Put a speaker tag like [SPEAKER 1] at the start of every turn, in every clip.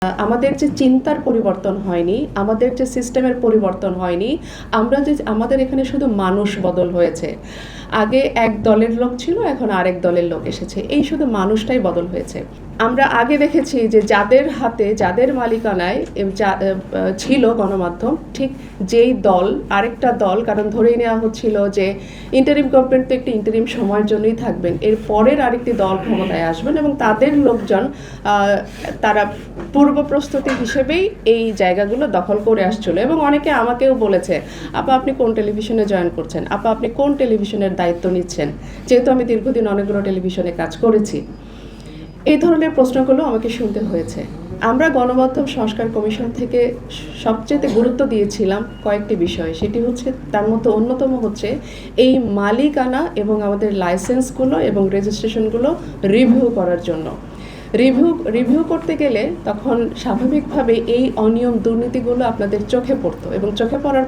[SPEAKER 1] আমাদের যে চিন্তার পরিবর্তন হয়নি, আমাদের যে সিস্টেমের পরিবর্তন হয়নি, আমাদের এখানে শুধু মানুষ বদল হয়েছে। আগে এক দলের লোক ছিল, এখন আরেক দলের লোক এসেছে, এই শুধু মানুষটাই বদল হয়েছে। আমরা আগে দেখেছি যে যাদের হাতে, যাদের মালিকানায় ছিল গণমাধ্যম, ঠিক যেই দল আরেকটা দল, কারণ ধরেই নেওয়া হচ্ছিল যে ইন্টারিম গভর্নমেন্ট তো একটি ইন্টারিম সময়ের জন্যই থাকবেন, এর পরের আরেকটি দল ক্ষমতায় আসবেন এবং তাদের লোকজন তারা পূর্ব প্রস্তুতি হিসেবেই এই জায়গাগুলো দখল করে আসছিল। এবং অনেকে আমাকেও বলেছে, আপা আপনি কোন টেলিভিশনে জয়েন করছেন, আপা আপনি কোন টেলিভিশনের দায়িত্ব নিচ্ছেন, যেহেতু আমি দীর্ঘদিন অনেকগুলো টেলিভিশনে কাজ করেছি। এই ধরনের প্রশ্নগুলো আমাকে শুনতে হয়েছে। আমরা গণমাধ্যম সংস্কার কমিশন থেকে সবচেয়ে গুরুত্ব দিয়েছিলাম কয়েকটি বিষয়। সেটি হচ্ছে, তার মধ্যে অন্যতম হচ্ছে এই মালিকানা এবং আমাদের লাইসেন্সগুলো এবং রেজিস্ট্রেশনগুলো রিভিউ করার জন্য। রিভিউ করতে গেলে তখন স্বাভাবিকভাবে এই অনিয়ম দুর্নীতিগুলো আপনাদের চোখে পড়তো এবং চোখে পড়ার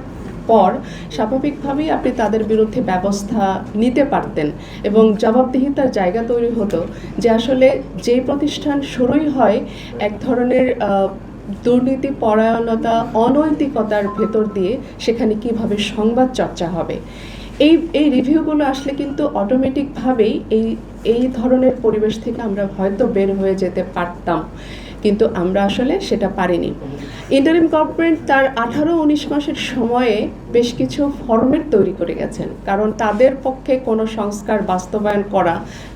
[SPEAKER 1] পর স্বাভাবিকভাবেই আপনি তাদের বিরুদ্ধে ব্যবস্থা নিতে পারতেন এবং জবাবদিহিতার জায়গা তৈরি হতো যে আসলে যে প্রতিষ্ঠান শুরুই হয় এক ধরনের দুর্নীতি পরায়ণতা, অনৈতিকতার ভেতর দিয়ে, সেখানে কিভাবে সংবাদ চর্চা হবে। এই রিভিউগুলো আসলে কিন্তু অটোমেটিকভাবেই এই ধরনের পরিবেশ থেকে আমরা হয়তো বের হয়ে যেতে পারতাম, কিন্তু আমরা আসলে সেটা পারিনি। ইন্টারিম গভর্নমেন্ট তার 18-19 মাসের সময়ে বেশ কিছু ফরম্যাট তৈরি করে গেছেন, কারণ তাদের পক্ষে কোনো সংস্কার বাস্তবায়ন করা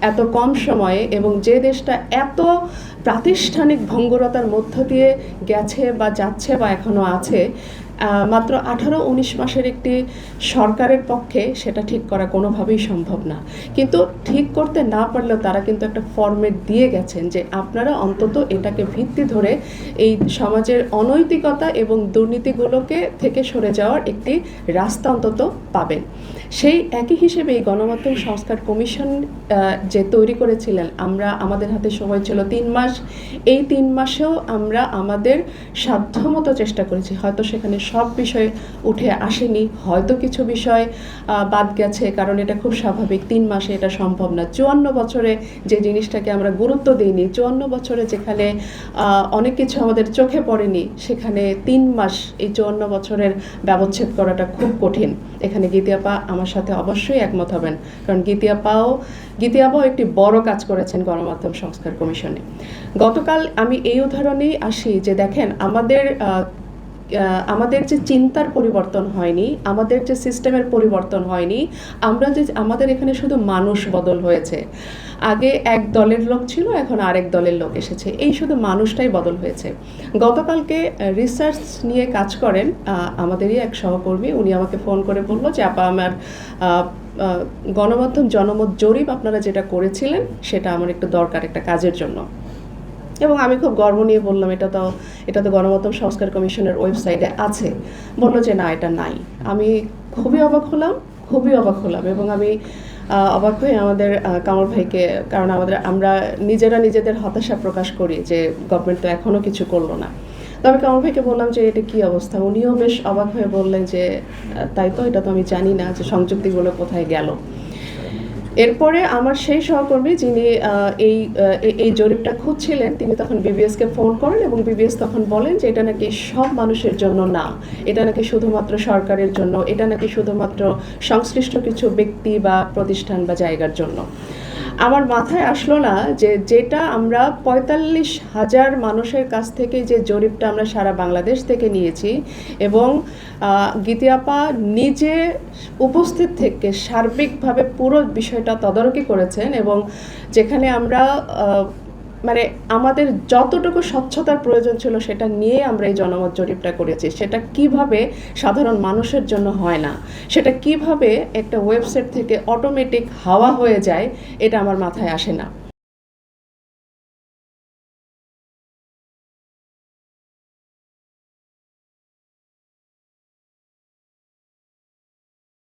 [SPEAKER 1] এত কম সময়ে, এবং যে দেশটা এত প্রাতিষ্ঠানিক ভঙ্গুরতার মধ্য দিয়ে গেছে বা যাচ্ছে বা এখনও আছে, মাত্র 18-19 মাসের একটি সরকারের পক্ষে সেটা ঠিক করা কোনোভাবেই সম্ভব না। কিন্তু ঠিক করতে না পারলেও তারা কিন্তু একটা ফরম্যাট দিয়ে গেছেন যে আপনারা অন্তত এটাকে ভিত্তি ধরে এই সমাজের অনৈতিকতা এবং দুর্নীতিগুলোকে থেকে সরে যাওয়ার একটি রাস্তা অন্তত পাবেন। সেই একই হিসেবে এই গণমাধ্যম সংস্কার কমিশন যে তৈরি করেছিলেন, আমাদের হাতে সময় ছিল 3 মাস। এই 3 মাসেও আমরা আমাদের সাধ্যমতো চেষ্টা করেছি। হয়তো সেখানে সব বিষয় উঠে আসেনি, হয়তো কিছু বিষয় বাদ গেছে, কারণ এটা খুব স্বাভাবিক, 3 মাসে এটা সম্ভব না। 54 বছরে যে জিনিসটাকে আমরা গুরুত্ব দিইনি, 54 বছরে যেখানে অনেক কিছু আমাদের চোখে পড়েনি, সেখানে 3 মাস, এই 54 বছরের ব্যবচ্ছেদ করাটা খুব কঠিন। এখানে গীতি আপা আমার সাথে অবশ্যই একমত হবেন, কারণ গীতি আপাও একটি বড় কাজ করেছেন গণমাধ্যম সংস্কার কমিশনে। গতকাল আমি এই উদাহরণেই আসি যে দেখেন, আমাদের যে চিন্তার পরিবর্তন হয়নি, আমাদের যে সিস্টেমের পরিবর্তন হয়নি, আমাদের এখানে শুধু মানুষ বদল হয়েছে। আগে এক দলের লোক ছিল, এখন আরেক দলের লোক এসেছে, এই শুধু মানুষটাই বদল হয়েছে। গতকালকে রিসার্চ নিয়ে কাজ করেন আমাদেরই এক সহকর্মী, উনি আমাকে ফোন করে বললো যে আপা আমার গণমাধ্যম জনমত জরিপ আপনারা যেটা করেছিলেন সেটা আমার একটু দরকার একটা কাজের জন্য। এবং আমি খুব গর্ব নিয়ে বললাম এটা তো গণমাধ্যম সংস্কার কমিশনের ওয়েবসাইটে আছে। বললো যে না, এটা নাই। আমি খুবই অবাক হলাম এবং আমি অবাক হয়ে আমাদের কামর ভাইকে, কারণ আমরা নিজেদের হতাশা প্রকাশ করি যে গভর্নমেন্ট তো এখনও কিছু করলো না। তো আমি কামর ভাইকে বললাম যে এটা কী অবস্থা। উনিও বেশ অবাক হয়ে বললেন যে তাই তো, এটা তো আমি জানি না যে সংযুক্তিগুলো কোথায় গেল। এরপরে আমার সেই সহকর্মী যিনি এই জরিপটা খুঁজছিলেন, তিনি তখন বিবিএসকে ফোন করেন এবং বিবিএস তখন বলেন যে এটা নাকি সব মানুষের জন্য না, এটা নাকি শুধুমাত্র সরকারের জন্য, এটা নাকি শুধুমাত্র সংশ্লিষ্ট কিছু ব্যক্তি বা প্রতিষ্ঠান বা জায়গার জন্য। আমার মাথায় আসলো না যে যেটা আমরা 45,000 মানুষের কাছ থেকে যে জরিপটা আমরা সারা বাংলাদেশ থেকে নিয়েছি এবং গীতি আপা নিজে উপস্থিত থেকে সার্বিকভাবে পুরো বিষয়টা তদারকি করেছেন, এবং যেখানে আমরা মানে আমাদের যতটুকু স্বচ্ছতার প্রয়োজন ছিল সেটা নিয়ে আমরা এই জনমত জরিপটা করেছি। সেটা কিভাবে সাধারণ মানুষের জন্য হয় না, সেটা কিভাবে একটা ওয়েবসাইট থেকে অটোমেটিক হাওয়া হয়ে যায়, এটা আমার মাথায় আসে না।